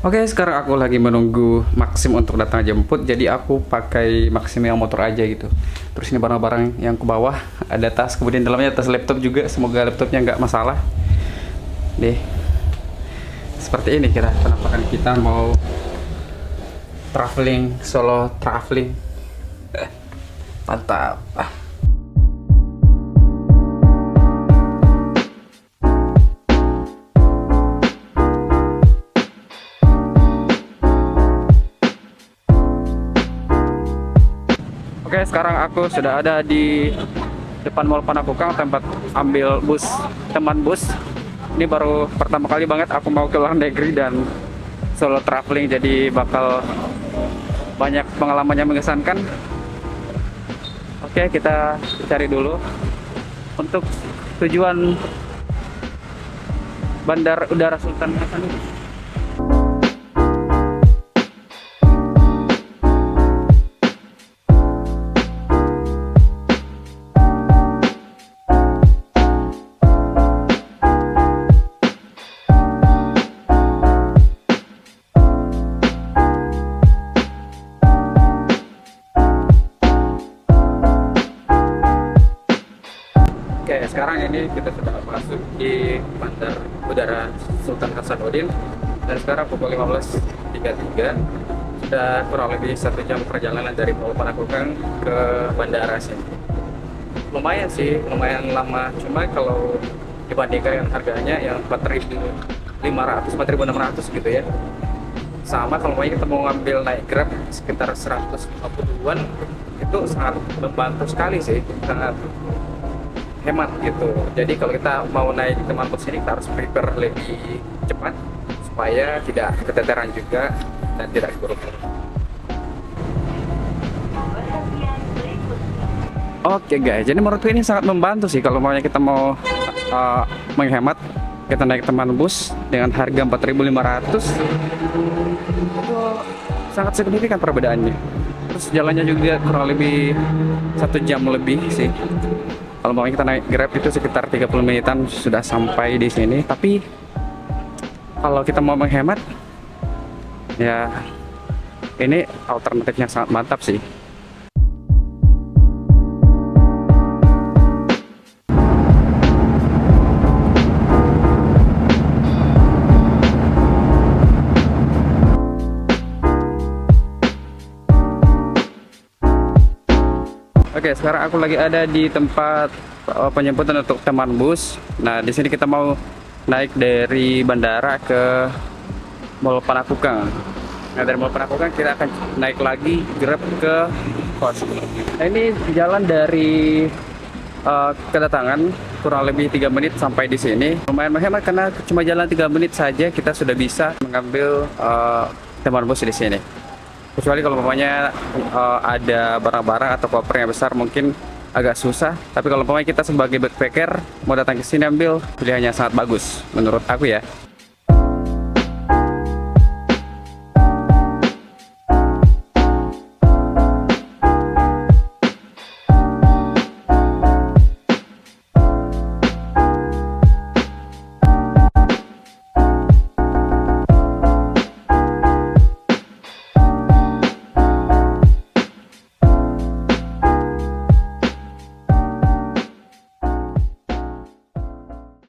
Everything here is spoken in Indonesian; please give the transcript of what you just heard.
Oke, sekarang aku lagi menunggu Maxim untuk datang jemput, jadi aku pakai Maxim yang motor aja gitu. Terus ini barang-barang yang ke bawah, ada tas, kemudian dalamnya tas laptop juga, semoga laptopnya nggak masalah. Deh, seperti ini kira penampakan kita mau traveling, solo traveling. Mantap. Oke, sekarang aku sudah ada di depan Mall Panakukang, tempat ambil bus teman bus. Ini baru pertama kali banget aku mau ke luar negeri dan solo traveling, jadi bakal banyak pengalaman yang mengesankan. Oke, kita cari dulu untuk tujuan Bandar Udara Sultan Hasanuddin. Oke, sekarang ini kita sudah masuk di Bandar Udara Sultan Hasanuddin dan sekarang pukul 15.33, sudah kurang lebih 1 jam perjalanan dari Mall Panakukang ke bandara sini. Lumayan sih, lumayan lama, cuma kalau dibandingkan dengan harganya yang 4.500, 4.600 gitu ya, sama kalau kita mau ngambil naik Grab sekitar 150-an, itu sangat membantu sekali sih, sangat hemat gitu. Jadi kalau kita mau naik teman bus ini, kita harus prepare lebih cepat supaya tidak keteteran juga dan tidak keburu-buru. Oke guys, jadi menurutku ini sangat membantu sih kalau maunya kita mau menghemat. Kita naik teman bus dengan harga 4.500, itu sangat signifikan perbedaannya. Terus jalannya juga kurang lebih 1 jam lebih sih. Kalau mau kita naik Grab itu sekitar 30 menitan sudah sampai di sini. Tapi kalau kita mau menghemat, ya ini alternatifnya sangat mantap sih. Oke, sekarang aku lagi ada di tempat penjemputan untuk teman bus. Nah, di sini kita mau naik dari bandara ke Mall Panakukang. Nah, dari Mall Panakukang kita akan naik lagi Grab ke kos. Nah, ini jalan dari kedatangan kurang lebih 3 menit sampai di sini. Lumayan menghemat karena cuma jalan 3 menit saja kita sudah bisa mengambil teman bus di sini. Kecuali kalau umpamanya ada barang-barang atau koper yang besar mungkin agak susah. Tapi kalau umpamanya kita sebagai backpacker mau datang ke sini ambil, pilihannya sangat bagus menurut aku ya.